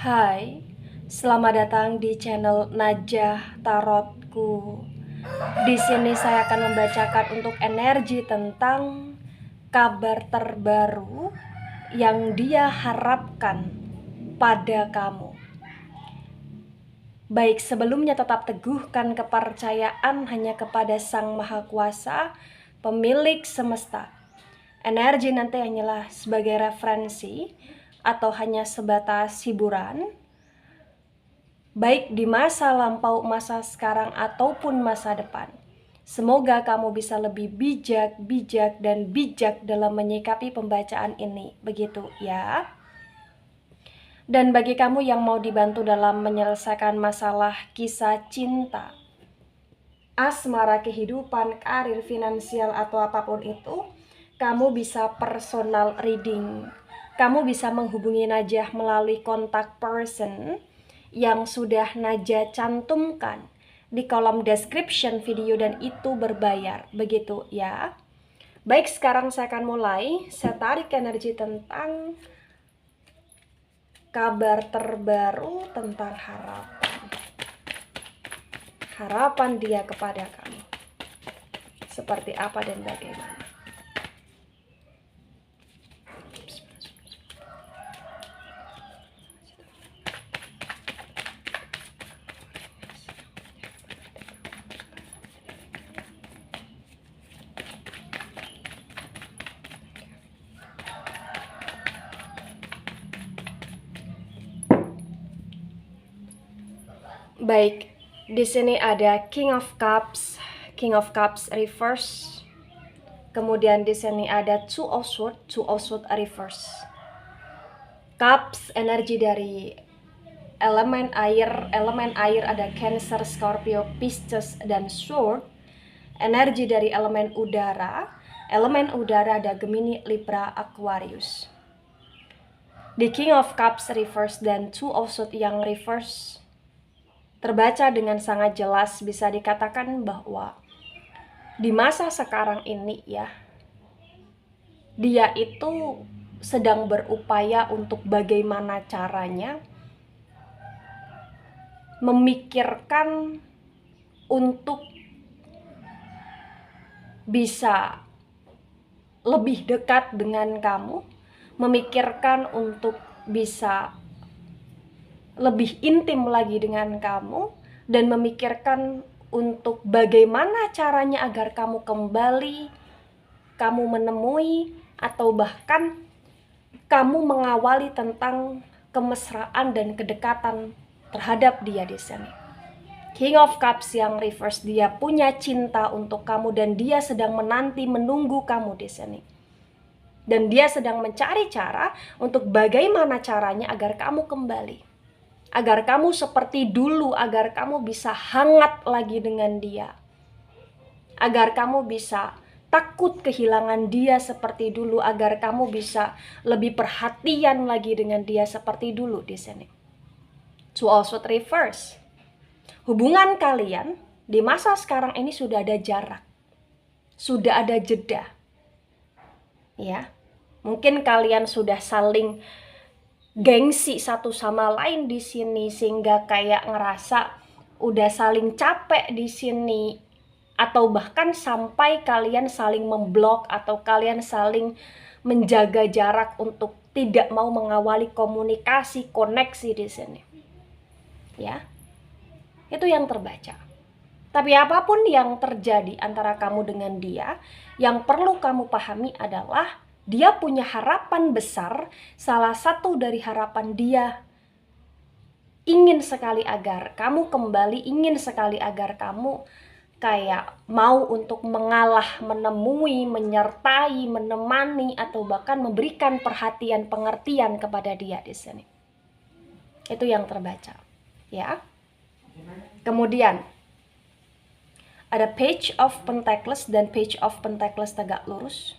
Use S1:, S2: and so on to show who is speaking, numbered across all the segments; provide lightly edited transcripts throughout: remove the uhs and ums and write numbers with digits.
S1: Hai, selamat datang di channel Najah Tarotku. Di sini saya akan membacakan untuk energi tentang kabar terbaru yang dia harapkan pada kamu. Baik, sebelumnya tetap teguhkan kepercayaan hanya kepada Sang Maha Kuasa, pemilik semesta. Energi nanti hanyalah sebagai referensi atau hanya sebatas hiburan, baik di masa lampau, masa sekarang, ataupun masa depan. Semoga kamu bisa lebih bijak dalam menyikapi pembacaan ini. Begitu ya. Dan bagi kamu yang mau dibantu dalam menyelesaikan masalah kisah cinta, asmara, kehidupan, karir, finansial, atau apapun itu, kamu bisa personal reading. Kamu bisa menghubungi Najah melalui kontak person yang sudah Najah cantumkan di kolom description video, dan itu berbayar. Begitu ya. Baik, sekarang saya akan mulai. Saya tarik energi tentang kabar terbaru tentang harapan dia kepada kamu. Seperti apa dan bagaimana? Baik, di sini ada King of Cups reverse. Kemudian di sini ada Two of Swords reverse. Cups energi dari elemen air ada Cancer, Scorpio, Pisces, dan Sword. Energi dari elemen udara ada Gemini, Libra, Aquarius. Di King of Cups reverse dan Two of Swords yang reverse terbaca dengan sangat jelas, bisa dikatakan bahwa di masa sekarang ini ya, dia itu sedang berupaya untuk bagaimana caranya memikirkan untuk bisa lebih dekat dengan kamu, memikirkan untuk bisa lebih intim lagi dengan kamu, dan memikirkan untuk bagaimana caranya agar kamu kembali, kamu menemui, atau bahkan kamu mengawali tentang kemesraan dan kedekatan terhadap dia di sini. King of Cups yang reverse, dia punya cinta untuk kamu dan dia sedang menanti, menunggu kamu di sini. Dan dia sedang mencari cara untuk bagaimana caranya agar kamu kembali, agar kamu seperti dulu, agar kamu bisa hangat lagi dengan dia, agar kamu bisa takut kehilangan dia seperti dulu, agar kamu bisa lebih perhatian lagi dengan dia seperti dulu di sini. Two of Swords reverse. Hubungan kalian di masa sekarang ini sudah ada jarak, sudah ada jeda. Ya, mungkin kalian sudah saling gengsi satu sama lain di sini, sehingga kayak ngerasa udah saling capek di sini, atau bahkan sampai kalian saling memblok atau kalian saling menjaga jarak untuk tidak mau mengawali komunikasi, koneksi di sini. Ya, itu yang terbaca. Tapi apapun yang terjadi antara kamu dengan dia, yang perlu kamu pahami adalah dia punya harapan besar. Salah satu dari harapan dia ingin sekali agar kamu kembali, ingin sekali agar kamu kayak mau untuk mengalah, menemui, menyertai, menemani, atau bahkan memberikan perhatian, pengertian kepada dia di sini. Itu yang terbaca, ya. Kemudian ada Page of Pentacles dan Page of Pentacles tegak lurus.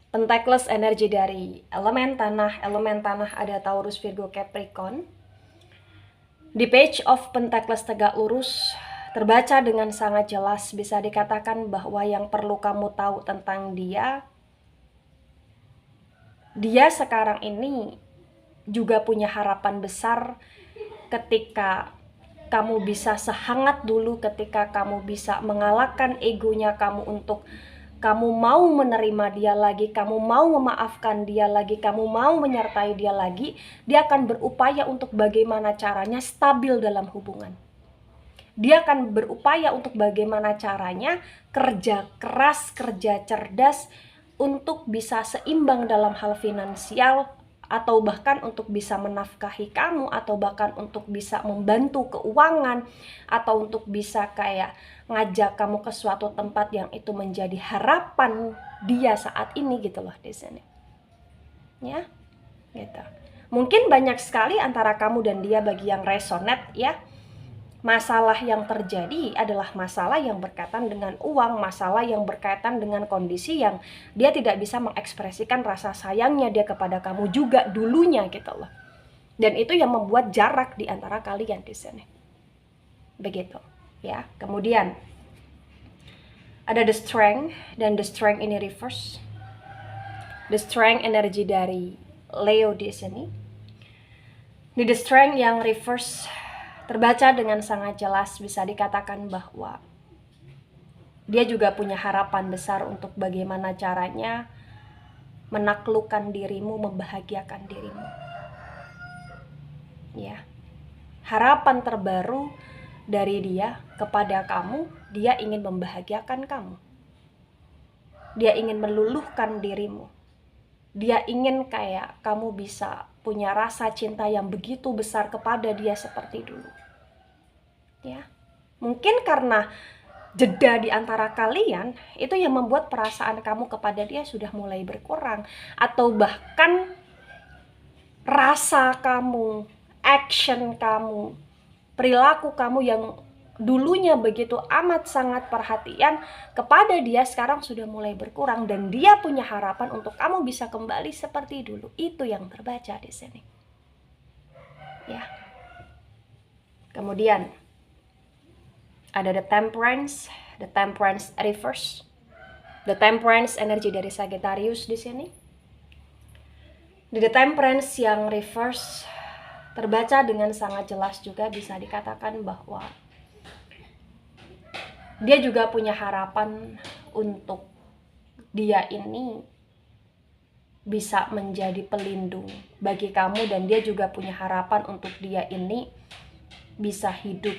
S1: Pentacles energi dari elemen tanah ada Taurus, Virgo, Capricorn. Di Page of Pentacles tegak lurus terbaca dengan sangat jelas, bisa dikatakan bahwa yang perlu kamu tahu tentang dia sekarang ini juga punya harapan besar ketika kamu bisa sehangat dulu, ketika kamu bisa mengalahkan egonya kamu untuk kamu mau menerima dia lagi, kamu mau memaafkan dia lagi, kamu mau menyertai dia lagi. Dia akan berupaya untuk bagaimana caranya stabil dalam hubungan. Dia akan berupaya untuk bagaimana caranya kerja keras, kerja cerdas untuk bisa seimbang dalam hal finansial, atau bahkan untuk bisa menafkahi kamu, atau bahkan untuk bisa membantu keuangan, atau untuk bisa kayak ngajak kamu ke suatu tempat yang itu menjadi harapan dia saat ini gitu loh di sini. Ya, gitu. Mungkin banyak sekali antara kamu dan dia bagi yang resonate ya. Masalah yang terjadi adalah masalah yang berkaitan dengan uang, masalah yang berkaitan dengan kondisi yang dia tidak bisa mengekspresikan rasa sayangnya dia kepada kamu juga dulunya gitu loh. Dan itu yang membuat jarak di antara kalian di sini. Begitu, ya. Kemudian ada the strength, dan the strength ini reverse. The strength energi dari Leo di sini. Di the strength yang reverse terbaca dengan sangat jelas, bisa dikatakan bahwa dia juga punya harapan besar untuk bagaimana caranya menaklukkan dirimu, membahagiakan dirimu. Ya. Harapan terbaru dari dia kepada kamu, dia ingin membahagiakan kamu. Dia ingin meluluhkan dirimu. Dia ingin kayak kamu bisa punya rasa cinta yang begitu besar kepada dia seperti dulu. Ya. Mungkin karena jeda di antara kalian itu yang membuat perasaan kamu kepada dia sudah mulai berkurang, atau bahkan rasa kamu, action kamu, perilaku kamu yang dulunya begitu amat sangat perhatian kepada dia sekarang sudah mulai berkurang, dan dia punya harapan untuk kamu bisa kembali seperti dulu. Itu yang terbaca di sini. Ya. Kemudian ada the temperance reverse. The temperance energi dari Sagittarius di sini. Di the temperance yang reverse terbaca dengan sangat jelas juga, bisa dikatakan bahwa dia juga punya harapan untuk dia ini bisa menjadi pelindung bagi kamu, dan dia juga punya harapan untuk dia ini bisa hidup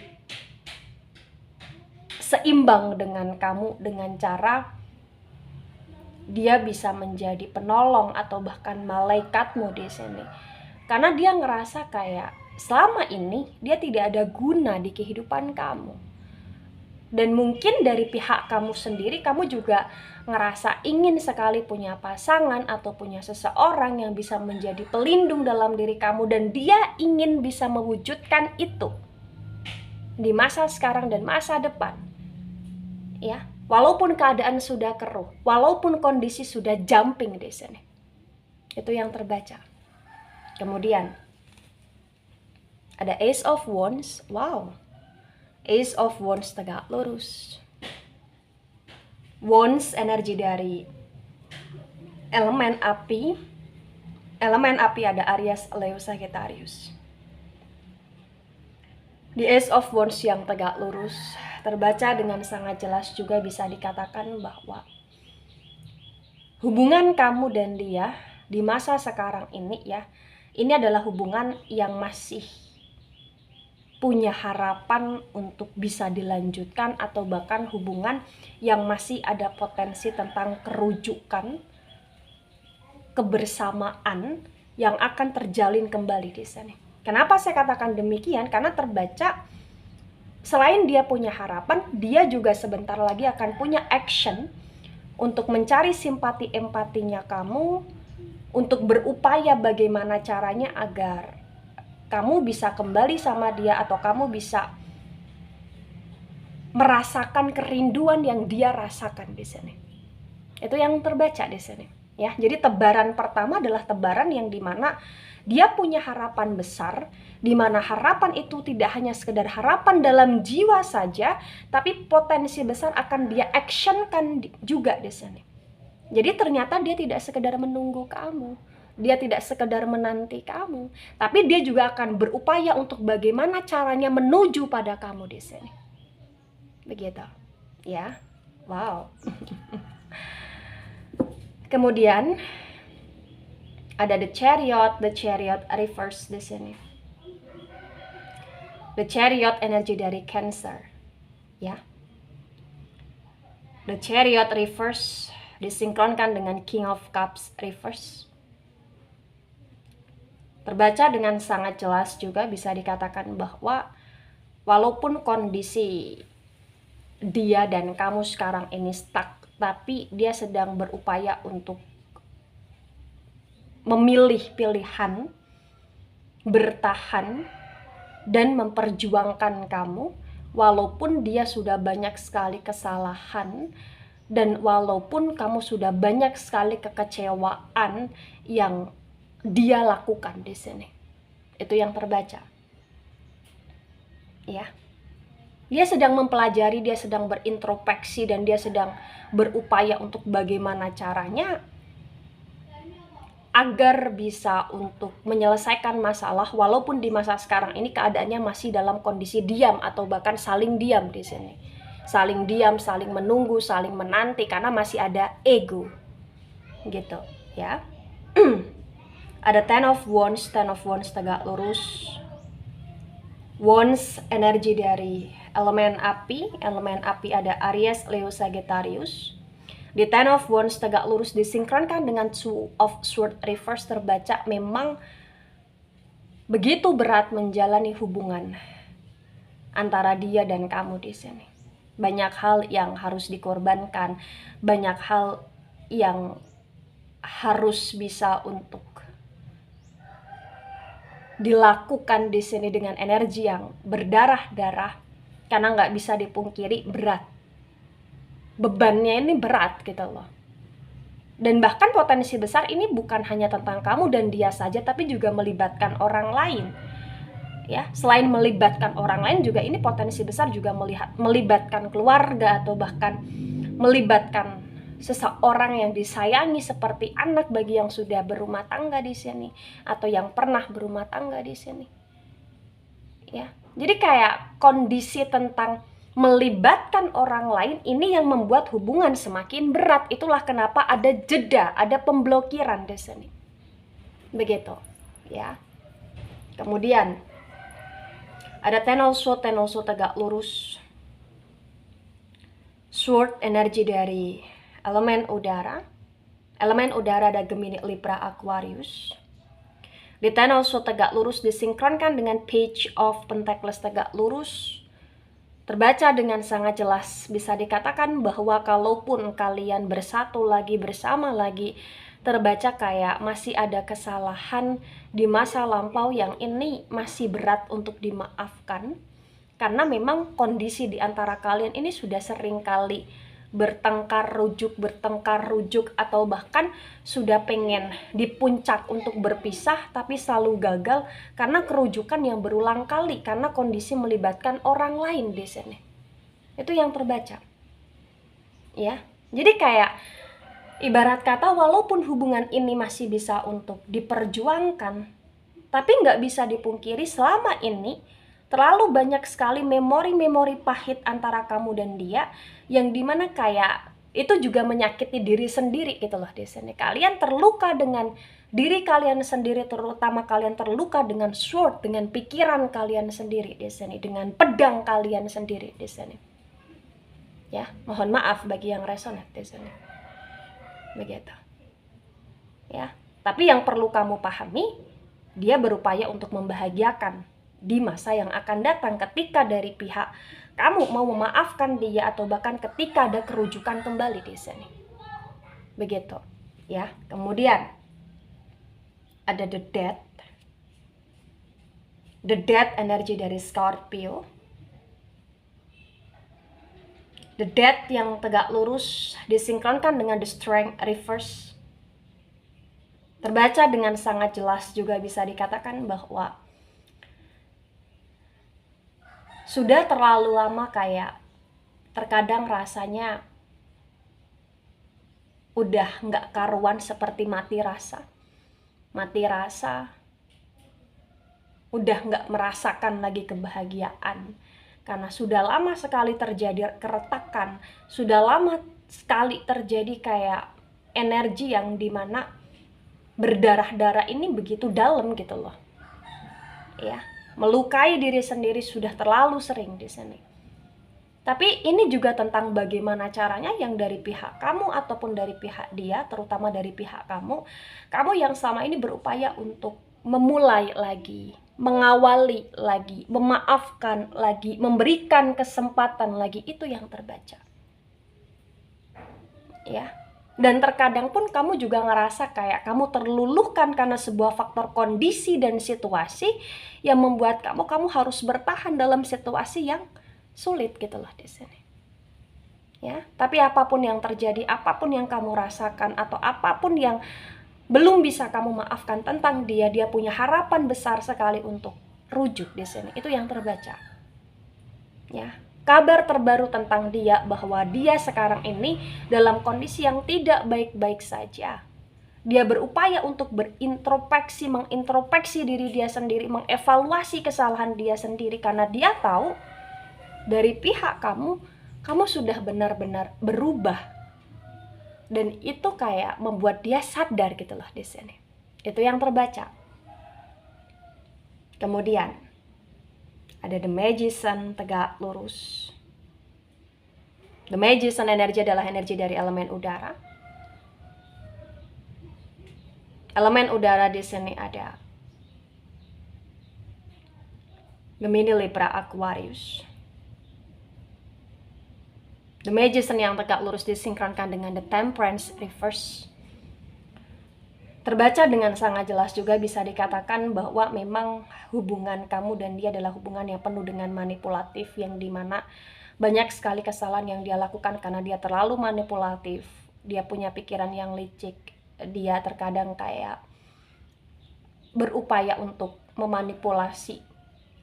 S1: seimbang dengan kamu dengan cara dia bisa menjadi penolong atau bahkan malaikatmu di sini. Karena dia ngerasa kayak selama ini dia tidak ada guna di kehidupan kamu. Dan mungkin dari pihak kamu sendiri, kamu juga ngerasa ingin sekali punya pasangan atau punya seseorang yang bisa menjadi pelindung dalam diri kamu, dan dia ingin bisa mewujudkan itu di masa sekarang dan masa depan. Ya, walaupun keadaan sudah keruh, walaupun kondisi sudah jumping di sini. Itu yang terbaca. Kemudian ada Ace of Wands. Wow. Ace of Wands tegak lurus. Wands energi dari elemen api. Elemen api ada Aries, Leo, Sagittarius. Di Ace of Wands yang tegak lurus terbaca dengan sangat jelas juga, bisa dikatakan bahwa hubungan kamu dan dia di masa sekarang ini ya, ini adalah hubungan yang masih punya harapan untuk bisa dilanjutkan, atau bahkan hubungan yang masih ada potensi tentang kerujukan, kebersamaan yang akan terjalin kembali di sini. Kenapa saya katakan demikian? Karena terbaca selain dia punya harapan, dia juga sebentar lagi akan punya action untuk mencari simpati empatinya kamu, untuk berupaya bagaimana caranya agar kamu bisa kembali sama dia, atau kamu bisa merasakan kerinduan yang dia rasakan di sini. Itu yang terbaca di sini, ya. Jadi tebaran pertama adalah tebaran yang dimana dia punya harapan besar, dimana harapan itu tidak hanya sekedar harapan dalam jiwa saja, tapi potensi besar akan dia actionkan juga di sini. Jadi ternyata dia tidak sekedar menunggu kamu, Dia tidak sekedar menanti kamu, tapi dia juga akan berupaya untuk bagaimana caranya menuju pada kamu di sini. Begitu. Ya. Wow. Kemudian ada the chariot reverse di sini. The chariot energi dari Cancer. Ya. The chariot reverse disinkronkan dengan King of Cups reverse. Terbaca dengan sangat jelas juga bisa dikatakan bahwa walaupun kondisi dia dan kamu sekarang ini stuck, tapi dia sedang berupaya untuk memilih pilihan, bertahan, dan memperjuangkan kamu walaupun dia sudah banyak sekali kesalahan dan walaupun kamu sudah banyak sekali kekecewaan yang dia lakukan di sini. Itu yang terbaca. Ya. Dia sedang mempelajari, dia sedang berintrospeksi, dan dia sedang berupaya untuk bagaimana caranya agar bisa untuk menyelesaikan masalah walaupun di masa sekarang ini keadaannya masih dalam kondisi diam atau bahkan saling diam di sini. Saling diam, saling menunggu, saling menanti karena masih ada ego. Gitu, ya. Ada Ten of Wands tegak lurus. Wands energi dari elemen api ada Aries, Leo, Sagittarius. Di Ten of Wands tegak lurus disinkronkan dengan Two of Swords reverse terbaca memang begitu berat menjalani hubungan antara dia dan kamu di sini. Banyak hal yang harus dikorbankan, banyak hal yang harus bisa untuk dilakukan di sini dengan energi yang berdarah-darah karena nggak bisa dipungkiri berat. Bebannya ini berat gitu loh. Dan bahkan potensi besar ini bukan hanya tentang kamu dan dia saja, tapi juga melibatkan orang lain. Ya, selain melibatkan orang lain juga ini potensi besar juga melibatkan keluarga atau bahkan melibatkan seseorang yang disayangi seperti anak bagi yang sudah berumah tangga di sini atau yang pernah berumah tangga di sini. Ya. Jadi kayak kondisi tentang melibatkan orang lain ini yang membuat hubungan semakin berat. Itulah kenapa ada jeda, ada pemblokiran di sini. Begitu, ya. Kemudian ada Ten of Swords tegak lurus. Sword energi dari elemen udara ada Gemini, Libra, Aquarius. Di Ten of Swords tegak lurus disinkronkan dengan Page of Pentacles tegak lurus. Terbaca dengan sangat jelas, bisa dikatakan bahwa kalaupun kalian bersatu lagi, bersama lagi, terbaca kayak masih ada kesalahan di masa lampau yang ini masih berat untuk dimaafkan. Karena memang kondisi di antara kalian ini sudah sering kali bertengkar rujuk atau bahkan sudah pengen di puncak untuk berpisah tapi selalu gagal karena kerujukan yang berulang kali karena kondisi melibatkan orang lain di sini. Itu yang terbaca. Ya. Jadi kayak ibarat kata walaupun hubungan ini masih bisa untuk diperjuangkan, tapi nggak bisa dipungkiri selama ini terlalu banyak sekali memori-memori pahit antara kamu dan dia yang dimana kayak itu juga menyakiti diri sendiri gitu loh di sini. Kalian terluka dengan diri kalian sendiri, terutama kalian terluka dengan sword, dengan pikiran kalian sendiri di sini, dengan pedang kalian sendiri di sini. Ya, mohon maaf bagi yang resonate di sini. Begitu. Ya, tapi yang perlu kamu pahami, dia berupaya untuk membahagiakan di masa yang akan datang ketika dari pihak kamu mau memaafkan dia atau bahkan ketika ada kerujukan kembali di sini. Begitu, ya. Kemudian ada the Death. The Death energi dari Scorpio. The Death yang tegak lurus disinkronkan dengan the Strength reverse. Terbaca dengan sangat jelas juga bisa dikatakan bahwa sudah terlalu lama kayak terkadang rasanya udah nggak karuan seperti mati rasa. mati rasa, udah nggak merasakan lagi kebahagiaan. Karena sudah lama sekali terjadi keretakan, sudah lama sekali terjadi kayak energi yang dimana berdarah-darah ini begitu dalam gitu loh. Ya, melukai diri sendiri sudah terlalu sering di sini. Tapi ini juga tentang bagaimana caranya yang dari pihak kamu ataupun dari pihak dia, terutama dari pihak kamu yang selama ini berupaya untuk memulai lagi, mengawali lagi, memaafkan lagi, memberikan kesempatan lagi, itu yang terbaca. Ya. Dan terkadang pun kamu juga ngerasa kayak kamu terluluhkan karena sebuah faktor kondisi dan situasi yang membuat kamu harus bertahan dalam situasi yang sulit gitu loh di sini. Ya, tapi apapun yang terjadi, apapun yang kamu rasakan atau apapun yang belum bisa kamu maafkan tentang dia punya harapan besar sekali untuk rujuk di sini. Itu yang terbaca. Ya, kabar terbaru tentang dia bahwa dia sekarang ini dalam kondisi yang tidak baik-baik saja. Dia berupaya untuk berintrospeksi, mengintrospeksi diri dia sendiri, mengevaluasi kesalahan dia sendiri karena dia tahu dari pihak kamu sudah benar-benar berubah. Dan itu kayak membuat dia sadar gitu loh di sini. Itu yang terbaca. Kemudian ada The Magician tegak lurus. The Magician energi adalah energi dari elemen udara. Elemen udara di sini ada Gemini, Libra, Aquarius. The Magician yang tegak lurus disinkronkan dengan The Temperance reverse. Terbaca dengan sangat jelas juga bisa dikatakan bahwa memang hubungan kamu dan dia adalah hubungan yang penuh dengan manipulatif, yang dimana banyak sekali kesalahan yang dia lakukan karena dia terlalu manipulatif. Dia punya pikiran yang licik. Dia terkadang kayak berupaya untuk memanipulasi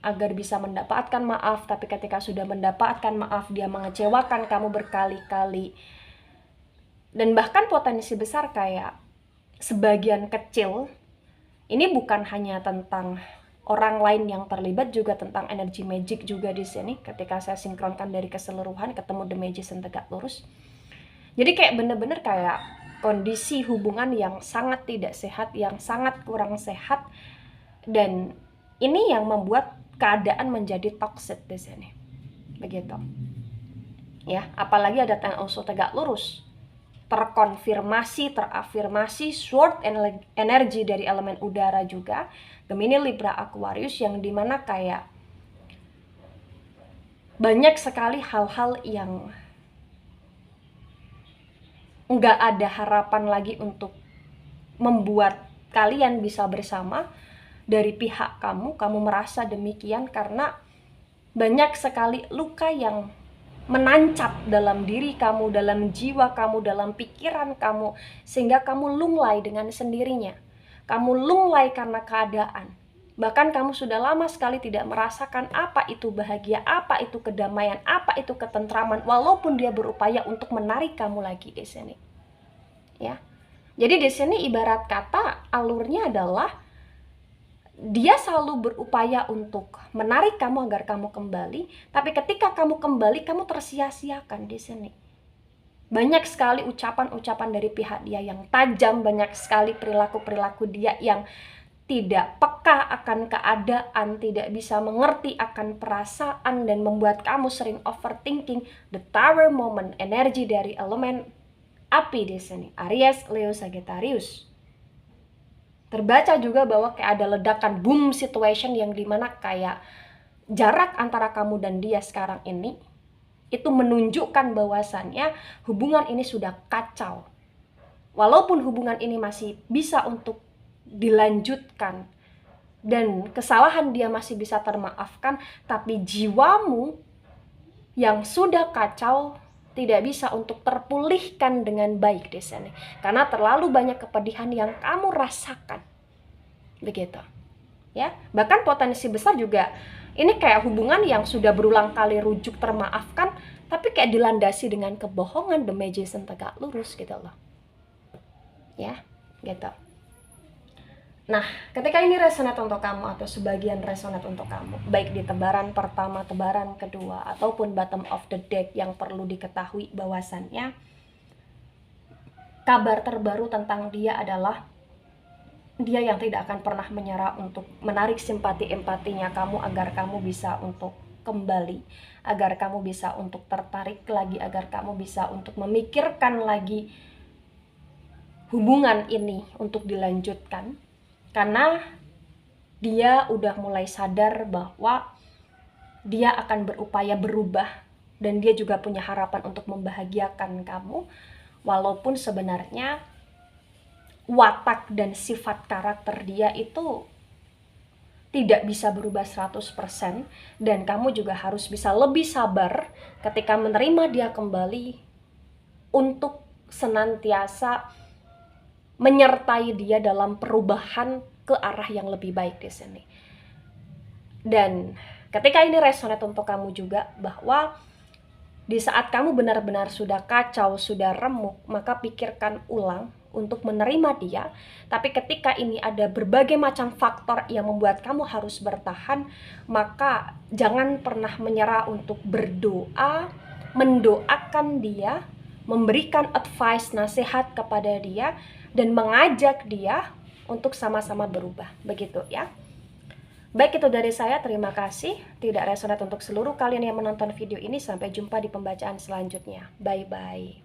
S1: agar bisa mendapatkan maaf, tapi ketika sudah mendapatkan maaf dia mengecewakan kamu berkali-kali. Dan bahkan potensi besar kayak sebagian kecil ini bukan hanya tentang orang lain yang terlibat, juga tentang energi magic juga di sini. Ketika saya sinkronkan dari keseluruhan ketemu The Magician tegak lurus. Jadi kayak bener-bener kayak kondisi hubungan yang sangat tidak sehat, yang sangat kurang sehat, dan ini yang membuat keadaan menjadi toxic di sini. Begitu. Ya, apalagi ada Ten of Swords tegak lurus. Terkonfirmasi, terafirmasi sword energi dari elemen udara juga. Gemini, Libra, Aquarius, yang dimana kayak banyak sekali hal-hal yang nggak ada harapan lagi untuk membuat kalian bisa bersama. Dari pihak kamu merasa demikian karena banyak sekali luka yang menancap dalam diri kamu, dalam jiwa kamu, dalam pikiran kamu, sehingga kamu lunglai dengan sendirinya. Kamu lunglai karena keadaan. Bahkan kamu sudah lama sekali tidak merasakan apa itu bahagia, apa itu kedamaian, apa itu ketentraman, walaupun dia berupaya untuk menarik kamu lagi di sini. Ya. Jadi di sini ibarat kata alurnya adalah dia selalu berupaya untuk menarik kamu agar kamu kembali, tapi ketika kamu kembali, kamu tersia-siakan di sini. Banyak sekali ucapan-ucapan dari pihak dia yang tajam, banyak sekali perilaku-perilaku dia yang tidak peka akan keadaan, tidak bisa mengerti akan perasaan, dan membuat kamu sering overthinking. The Tower moment, energi dari elemen api di sini, Aries, Leo, Sagittarius. Terbaca juga bahwa kayak ada ledakan boom situation yang dimana kayak jarak antara kamu dan dia sekarang ini itu menunjukkan bahwasannya hubungan ini sudah kacau. Walaupun hubungan ini masih bisa untuk dilanjutkan dan kesalahan dia masih bisa termaafkan, tapi jiwamu yang sudah kacau tidak bisa untuk terpulihkan dengan baik di sini. Karena terlalu banyak kepedihan yang kamu rasakan. Begitu. Ya, bahkan potensi besar juga ini kayak hubungan yang sudah berulang kali rujuk termaafkan, tapi kayak dilandasi dengan kebohongan, The Magician tegak lurus gitu loh. Ya, gitu. Nah, ketika ini resonate untuk kamu atau sebagian resonate untuk kamu, baik di tebaran pertama, tebaran kedua, ataupun bottom of the deck, yang perlu diketahui bahwasannya kabar terbaru tentang dia adalah dia yang tidak akan pernah menyerah untuk menarik simpati empatinya kamu agar kamu bisa untuk kembali, agar kamu bisa untuk tertarik lagi, agar kamu bisa untuk memikirkan lagi hubungan ini untuk dilanjutkan. Karena dia udah mulai sadar bahwa dia akan berupaya berubah dan dia juga punya harapan untuk membahagiakan kamu, walaupun sebenarnya watak dan sifat karakter dia itu tidak bisa berubah 100%, dan kamu juga harus bisa lebih sabar ketika menerima dia kembali untuk senantiasa menyertai dia dalam perubahan ke arah yang lebih baik di sini. Dan ketika ini resonate untuk kamu juga, bahwa di saat kamu benar-benar sudah kacau, sudah remuk, maka pikirkan ulang untuk menerima dia. Tapi ketika ini ada berbagai macam faktor yang membuat kamu harus bertahan, maka jangan pernah menyerah untuk berdoa, mendoakan dia, memberikan advice, nasihat kepada dia, dan mengajak dia untuk sama-sama berubah. Begitu ya. Baik, itu dari saya. Terima kasih. Tidak resonate untuk seluruh kalian yang menonton video ini. Sampai jumpa di pembacaan selanjutnya. Bye-bye.